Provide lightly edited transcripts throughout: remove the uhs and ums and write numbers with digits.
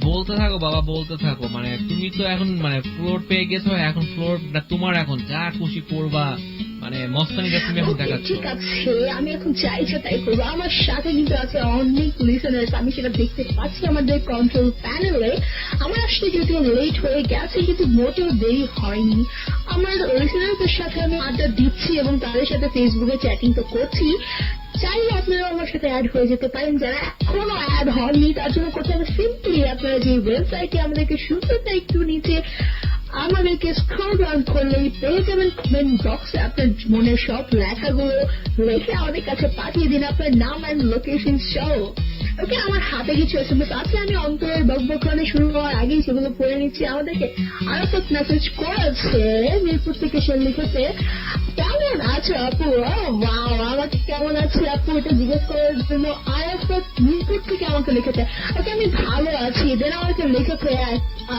বলতে থাকো বাবা, বলতে থাকো। মানে তুমি তো এখন মানে ফ্লোর পেয়ে গেছো, এখন ফ্লোর তোমার, এখন যা খুশি করবা, মানে মস্তানিটা তুমি এখন দেখাচ্ছ। ঠিক আছে, আমি এখন চাইছে তাই করবো। আমার সাথে কিন্তু আছে অনেক লিসেনার্স, আমি সেটা দেখতে পাচ্ছি আমাদের কন্ট্রোল প্যানেলে। আমার আসতে যদিও লেট হয়ে গেছে, কিন্তু মোটেও দেরি হয়নি। আমার লিসেনারদের সাথে আমি আড্ডা দিচ্ছি এবং তাদের সাথে ফেসবুকে চ্যাটিং তো করছি। চাইলে আপনারা আমার সাথে অ্যাড হয়ে যেতে পারেন। যারা এখনো অ্যাড হননি তার জন্য করতে হবে সিম্পলি আপনারা যে ওয়েবসাইটে আমাদেরকে শুনতে একটু নিচে আমাদেরকে স্ক্রল ডাউন করলেই পেয়ে যাবেন কমেন্ট বক্সে আপনার মনের সব লেখাগুলো লেখে আমাদের কাছে পাঠিয়ে দিন আপনার নাম এন্ড লোকেশন সহ। ওকে, আমার হাতে কিছু এসএমএস আছে, আমি অন্তরের বকবকানি শুরু হওয়ার আগেই সেগুলো পড়ে নিচ্ছি। আমাদেরকে আরাফাত মেসেজ করেছে মিরপুর থেকে, সে লিখেছে কেমন আছো আপু। ওয়াও, আমাকে কেমন আছে আপু এটা জিজ্ঞেস করার জন্য আরাফাত মিরপুর থেকে আমাকে লিখেছে। ওকে, আমি ভালো আছি। দেন আমাকে লিখেছে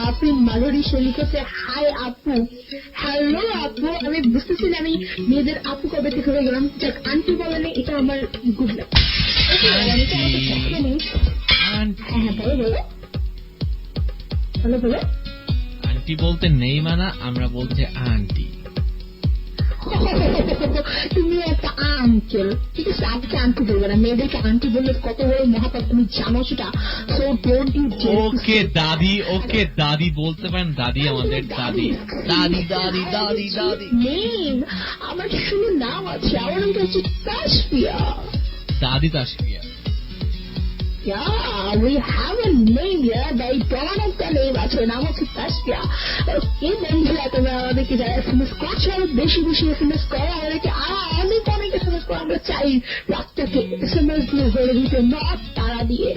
আপনি মাধুরী, সে লিখেছে হাই আপু। হ্যালো আপু, আমি বুঝতেছি না আমি মেয়েদের আপু কবে থেকে হয়ে গেলাম। যাক, আন্টি বলেন এটা আমার গুড লাক। আন্টি বলতে নেই মানা, আমরা বলতে আন্টি। তুমি একটা আঙ্কেল, ঠিক আছে? আজকে আন্টি বলবে না, মেয়েদেরকে আন্টি বললে কত বড় মহাপাপ তুমি জানো সেটা। So don't you. ওকে দাদি, ওকে দাদি বলতে পারেন, দাদি আমাদের দাদি। দাদি দাদি দাদি দাদি নেম আমার শুনে নাম আছে, আমার নামটা হচ্ছে তাসফিয়া। দাদি Tasfia. Yeah, we have a name here. They don't have the name. আছে নাম হচ্ছে তাসফিয়া। ওকে বন্ধুরা, তোমরা আমাদেরকে যারা এসএমএস করছো বেশি বেশি এসএমএস করো আমাদেরকে, অনেক এসএমএস করো। আমরা চাই রাতটাকে এসএমএস দিয়ে ভরে দিতে, নট তারা দিয়ে।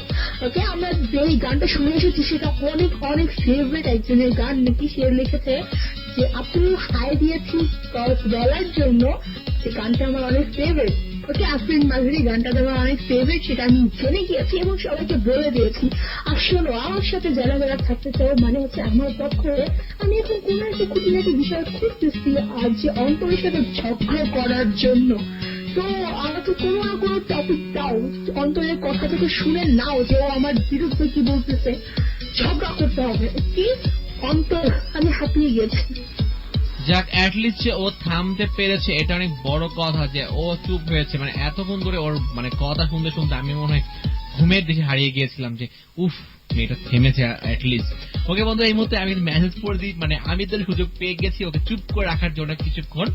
ওকে, আমরা যে গানটা শুনে এসেছি সেটা অনেক ফেভারিট একজনের গান নাকি। সে লিখেছে যে আপনি হাই দিয়েছি বলার জন্য, সে গানটা আমার অনেক ফেভারিট। ওকে, আফরিন মাধুরী গানটা আমার অনেক ফেভারিট, সেটা আমি জেনে গিয়েছি এবং সবাইকে বলে দিয়েছি। আর শোনো, আমার সাথে যারা যারা থাকতে চাও, মানে হচ্ছে আমার পক্ষে, আমি এখন কোন একটা খুঁটিনাটি বিষয় খুঁজতেছি আজ যে অন্তরের সাথে ঝগড়া করার জন্য। তো আমাকে কোনো না কোনো টপিক দাও, অন্তরের কথা থেকে শুনে নাও যে ও আমার বিরুদ্ধে কি বলতেছে। ঝগড়া করতে হবে। কি অন্তর, আমি হাঁপিয়ে গেছি। যাক, অ্যাটলিস্ট ও থামতে পেরেছে, এটা অনেক বড় কথা যে ও চুপ হয়েছে। মানে এতক্ষণ ধরে ওর মানে কথা শুনতে শুনতে আমি মনে হয় ঘুমের দিকে হারিয়ে গিয়েছিলাম যে উফ, মেয়েটা থেমেছে অ্যাটলিস্ট। ওকে বন্ধু, এই মুহূর্তে আমি মেসেজ করে দিই, মানে আমি তো সুযোগ পেয়ে গেছি ওকে চুপ করে রাখার জন্য কিছুক্ষণ।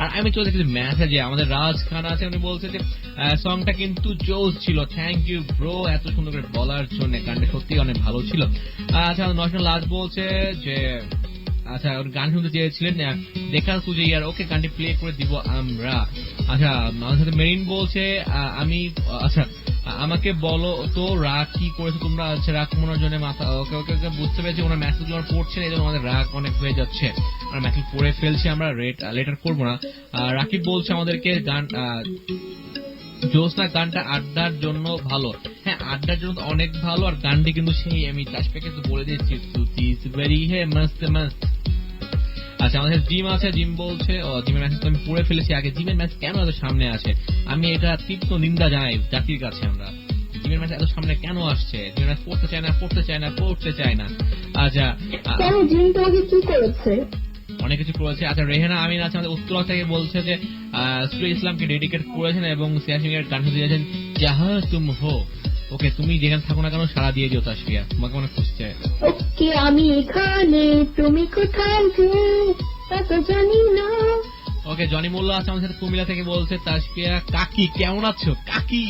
আর আমি চলে গেছি মেসেজে। আমাদের রাজ খান আছে, উনি বলছে যে সংটা কিন্তু জোস ছিল, থ্যাংক ইউ ব্রো এত সুন্দর করে বলার জন্য, গানটা সত্যি অনেক ভালো ছিল। আচ্ছা, নশন লাজ বলছে যে আচ্ছা ওর গান শুনতে চেয়েছিলেন, দেখার খুঁজে ইয়ার। ওকে, গানটি প্লে করে দিব আমরা। আচ্ছা, আমার সাথে মেরিন বলছে আমি, আচ্ছা আমাকে বলো তো রাগ কি করেছে তোমরা। আচ্ছা, রাগ কমানোর জন্য মাথা। ওকে ওকে ওকে, বুঝতে পেরেছি ওনার মেসেজ গুলো পড়ছেন, এই জন্য আমাদের রাগ অনেক হয়ে যাচ্ছে। আমরা মেসেজ পড়ে ফেলছি, আমরা লেটার করবো না। রাকিব বলছে আমাদেরকে গান জোসনা গানটা আড্ডার জন্য ভালো। হ্যাঁ, আড্ডার জন্য অনেক ভালো। আর গানটি কিন্তু সেই আমি তাসফিয়াকে তো বলে দিয়েছি, ভেরি হে মস্ত মস্ত। আচ্ছা, আমাদের জিম আছে, জিম বলছে জিমের মেসেজ তো আমি পড়ে ফেলেছি আগে। জিমের মেসেজ কেন এত সামনে আসে, আমি এটা তীব্র নিন্দা জানাই জাতির কাছে। আমরা জিমের মেসেজ এত সামনে কেন আসছে? জিমের মেসেজ পড়তে চায় না। আচ্ছা, জিম তোমাকে কি করেছে? অনেক কিছু করেছে। আচ্ছা, রেহানা আমিন আছে আমাদের উত্তরা থেকে, বলছে যে সুরে ইসলামকে ডেডিকেট করেছেন এবং সিয়া সিং এর গান দিয়েছেন যাহা তুম হো। ওকে, তুমি যেখানে থাকো না কেন সারা দিয়ে দিও তাসফিয়া, তোমাকে অনেক খুশি চাই। ওকে, আমি এখানে, তুমি কোথায় জানি না। ওকে, জনি মোল্লা আছে আমাদের সাথে কুমিল্লা থেকে, বলছে তাসফিয়া কাকি কেমন আছো কাকি।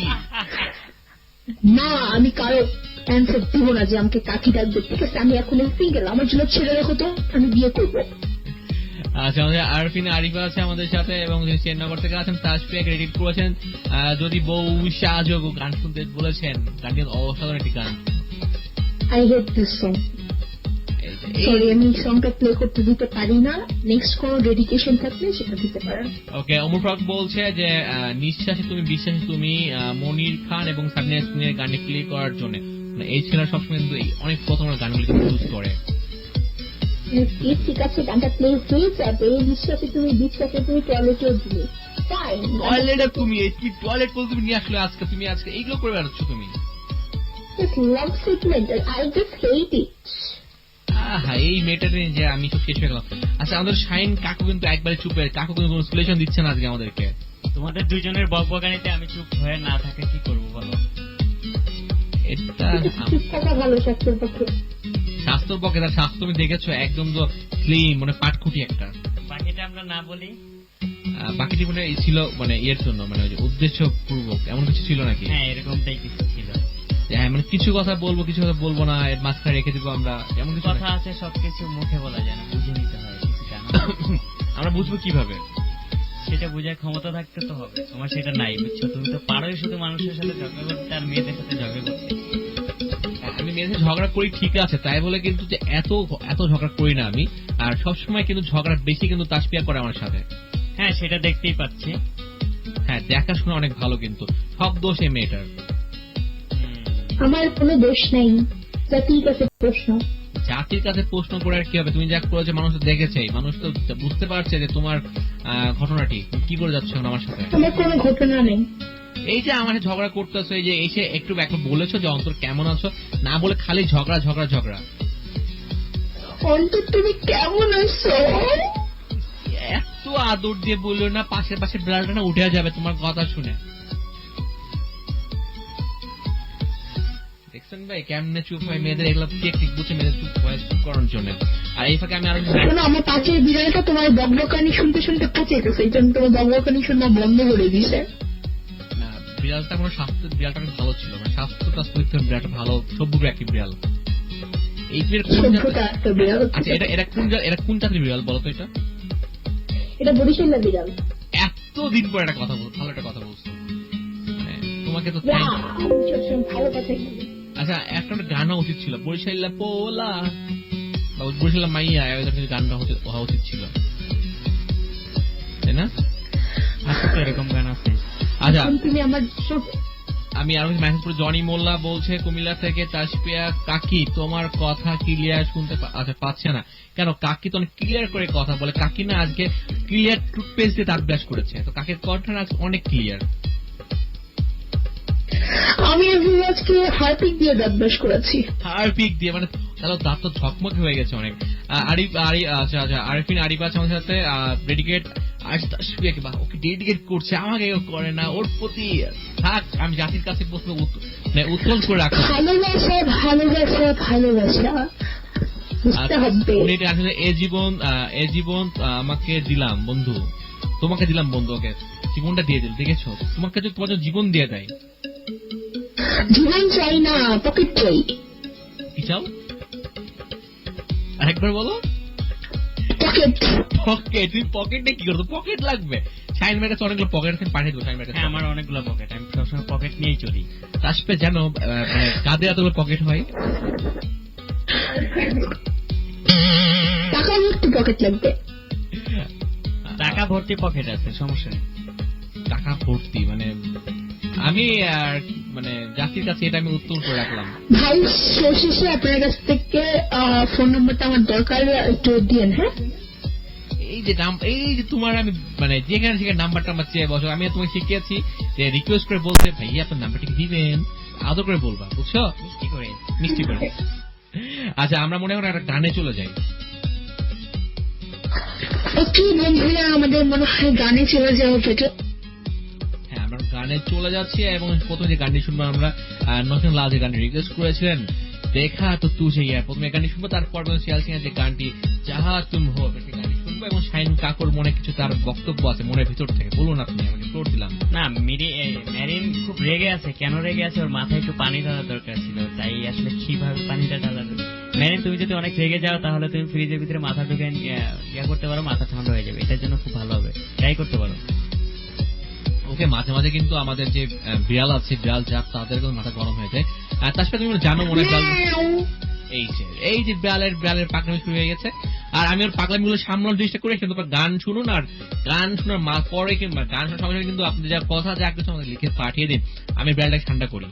না, আমি কারো অ্যান্সার দিব না যে আমাকে কাকি ডাকবে, ঠিক আছে? আমি এখন সিঙ্গেল, আমার জন্য ছেড়ে রেখো তো, আমি বিয়ে করবো। আচ্ছা, আমাদের আরফিন আরিফা আছে আমাদের সাথে এবং চেন্নগর থেকে আছেন, তাসফিয়াকে এডিট করেছেন। যদি বউ সাহায্য গান শুনতে বলেছেন, গানটি অসাধারণ একটি গান। I hate this song, sorry আমি সংটা প্লে করতে দিতে পারি না। নেক্সট কোন ডেডিকেশন থাকলে সেটা দিতে পারেন। ওকে, অমর ফারুক বলছে যে নিঃশ্বাসে তুমি বিশ্বাসে তুমি, মনির খান এবং সাবিনা ইয়াসমিনের গানটি প্লে করার জন্য। এই ছেলেরা সবসময় কিন্তু অনেক প্রথম গানগুলি ইউজ করে। ঠিক আছে, গানটা প্লে হয়ে যাবে। বিশ্বাসে তুমি টয়লেটেও দিলে, টয়লেটে তুমি টয়লেট বলতে তুমি নিয়ে আসলে আজকে তুমি এইগুলো করে বেড়াচ্ছ তুমি। Love segment, I just hate it. এই মেয়েটা নিয়ে যে আমি তো শেষ হয়ে গেলাম। আচ্ছা আমাদের শাইন কাকু কিন্তু একবারে চুপে, কাকু কিন্তু কোনো সলিউশন দিচ্ছে না আজকে আমাদেরকে। তোমাদের দুইজনের বকবকানিতে আমি চুপ হয়ে না থাকে কি করবো বলো? এটা চুপ থাকা ভালো স্বাস্থ্যের পক্ষে। স্বাস্থ্যর পক্ষে, তার স্বাস্থ্য তুমি দেখেছো একদম তো স্লিম, মানে পাটকুটি একটা। বাকিটা আমরা না বলি। বাকিটি মানে ছিল মানে এর জন্য, মানে উদ্দেশ্য পূর্বক এমন কিছু ছিল নাকি? হ্যাঁ এরকমটাই কিছু ছিল। হ্যাঁ মানে কিছু কথা বলবো কিছু কথা বলবো না, এর মাঝখানে রেখে দিব আমরা, এমন কিছু কথা আছে সবকিছু মুখে বলা যায় না, বুঝে নিতে হয় কিছু জানো। আমরা বুঝবো কিভাবে? সেটা বোঝার ক্ষমতা থাকতে তো হবে, তোমার সেটা নাই বুঝছো। তুমি তো পারোই শুধু মানুষের সাথে ঝগড়া করতে আর মেয়েদের সাথে ঝগড়া করতে। আমি মেয়েদের ঝগড়া করি ঠিক আছে, তাই বলে কিন্তু যে এত এত ঝগড়া করি না আমি। আর সবসময় কিন্তু ঝগড়া বেশি কিন্তু তাসপিয়া করে আমার সাথে। হ্যাঁ সেটা দেখতেই পাচ্ছি। হ্যাঁ দেখাশোনা অনেক ভালো, কিন্তু সব দোষ এই মেয়েটার। আমার কোনো দোষ নেই, জাতির কাছে প্রশ্ন। জাতির কাছে প্রশ্ন করে আর কি হবে? তুমি যা করেছো মানুষ তো দেখেছে, মানুষ তো বুঝতে পারছে যে তোমার ঘটনাটি কি করে যাচ্ছে এখন আমার সাথে। আমার কোনো ঘটনা নেই। এই যে আমার সাথে ঝগড়া করতেছো, এই যে এসে একটু একটু বলেছো যে অন্তর কেমন আছো, না বলে খালি ঝগড়া ঝগড়া ঝগড়া। অন্তর তুমি কেমন আছো? এত আদর দিয়ে বললো না, পাশের পাশে ব্লাডটা না উঠে যাবে তোমার কথা শুনে। দেখছেন ভাই কেমনে চুপ হয় মেয়েদের, এগুলো টেকনিক বুঝে মেয়েদের চুপ হয় চুপ করার জন্য। আর এই ফাঁকে আমি আরো শোনো, আমার পাশের বিড়ালটা তোমার বকবকানি শুনতে শুনতে পচে গেছে, এই জন্য তোমার বকবকানি শোনা বন্ধ করে দিছে। না, বিড়ালটা কোনো স্বাস্থ্য, বিড়ালটা অনেক ভালো ছিল, মানে স্বাস্থ্যটা বিড়ালটা ভালো সভ্য একটি বিড়াল। এই সভ্যতা একটা বিড়াল। আচ্ছা এটা কোন জাতির বিড়াল বলো তো? এটা বরিশালের বিড়াল। এতদিন পর একটা কথা বল, ভালো একটা কথা বলছো, মানে তোমাকে তো ভালো কথা। আচ্ছা একটা গান হওয়া উচিত ছিল, বরিশাল্লা পোলা বা বরিশাল্লা মাইয়া, গানটা হওয়া উচিত ছিল, তাই না? এরকম গান আছে। আচ্ছা তুমি আমার আমি আরো মেসেজ করে, জনি মোল্লা বলছে কুমিল্লা থেকে, তাসপিয়া কাকি তোমার কথা ক্লিয়ার শুনতে আচ্ছা পাচ্ছে না কেন? কাকি তো অনেক ক্লিয়ার করে কথা বলে, কাকি না আজকে ক্লিয়ার টুথপেস্ট দিয়ে দাঁত ব্রাশ করেছে, তো কাকের কণ্ঠটা আজকে অনেক ক্লিয়ার। আমি আজকে হারপিক দিয়ে দাঁত ব্রাশ করেছি। হারপিক দিয়ে মানে তাহলে দাঁত তো ঝকমকে হয়ে গেছে অনেক। আচ্ছা আরিফিন আরিফ আছে আমাদের সাথে, ডেডিকেট তাসপিয়াকে, বা ওকে ডেডিকেট করছে, আমাকে করে না, ওর প্রতি থাক। আমি জাতির কাছে প্রশ্ন উত্তোলন করে রাখবো। ভালোবাসা ভালোবাসা ভালোবাসা বুঝতে হবে। উনি আসলে এ জীবন আমাকে দিলাম বন্ধু, তোমাকে দিলাম বন্ধু, ওকে জীবনটা দিয়ে দিল। দেখেছো তোমাকে যদি তোমার জীবন দিয়ে দেয়। জীবন চাই না, পকেট চাই। কি চাও আরেকবার বলো? পকেট। পকেট? তুমি পকেটে কি করতো? পকেট লাগবে? শাইন মেয়ের কাছে অনেকগুলো পকেট আছে, পাঠিয়ে দেবো শাইন মেয়ের কাছে। হ্যাঁ আমার অনেকগুলো পকেট, আমি সবসময় পকেট নিয়েই চলি। আসবে জানো কাঁধে এতগুলো পকেট হয়। টাকা ভর্তি পকেট লাগবে। টাকা ভর্তি পকেট আছে, সমস্যা নেই। টাকা ভর্তি মানে আমি মানে জাতির কাছে এটা আমি উত্তর করে রাখলাম। ভাই শেষে আপনার কাছ থেকে ফোন নাম্বারটা আমার দরকার, একটু দিয়েন। হ্যাঁ এই যে তোমার আমি মানে যেখানে সেখানে নাম্বারটা আমার চেয়ে বসো, আমি তোমাকে শিখিয়েছি যে রিকোয়েস্ট করে বলতে, ভাইয়া আপনার নাম্বারটা দিবেন, আদর করে বলবা, বুঝছো? মিষ্টি করে। আচ্ছা আমরা মনে হয় একটা গানে চলে যাই। একটু বন্ধুরা আমাদের মনে হয় গানে চলে যাওয়া বেটার। হ্যাঁ আমরা গানে চলে যাচ্ছি, এবং প্রথমে যে গানটি শুনবো আমরা নতুন লাল যে গানটি রিকোয়েস্ট করেছিলেন, দেখা তো তুঝে ইয়ার, প্রথমে গানটি শুনবো, তারপর শিয়াল সিং এর যে গানটি যাহা তুম হো সেই গানটি শুনবো, এবং শাইন কাকুর মনে কিছু তার বক্তব্য আছে মনের ভিতর থেকে, বলুন আপনি, আমাকে ফ্লোর দিলাম। না মেরিন খুব রেগে আছে, কেন রেগে আছে? ওর মাথায় একটু পানি ঢালার দরকার ছিল, তাই আসলে কিভাবে পানিটা ঢালার। মেরিন তুমি যদি অনেক রেগে যাও তাহলে তুমি ফ্রিজের ভিতরে মাথা ঢুকে ইয়া করতে পারো, মাথা ঠান্ডা হয়ে যাবে, এটার জন্য খুব ভালো হবে, ট্রাই করতে পারো। ওকে মাঝে মাঝে কিন্তু আমাদের যে বিড়াল আছে, বিড়াল জাত, তাদের মাথা গরম হয়ে যায়। তার সাথে তুমি জানো মনে এই যে বিড়ালের পাকনামি শুরু হয়ে গেছে, আর আমি ওর পাগলামি গুলো সামলানোর চেষ্টা করি, কিন্তু গান শুনুন, আর গান শোনার পরে কিংবা গান শোনার সময় কিন্তু আপনি যা কথা যা কিছু আমাকে লিখে পাঠিয়ে দিন, আমি বিড়ালটাকে ঠান্ডা করি।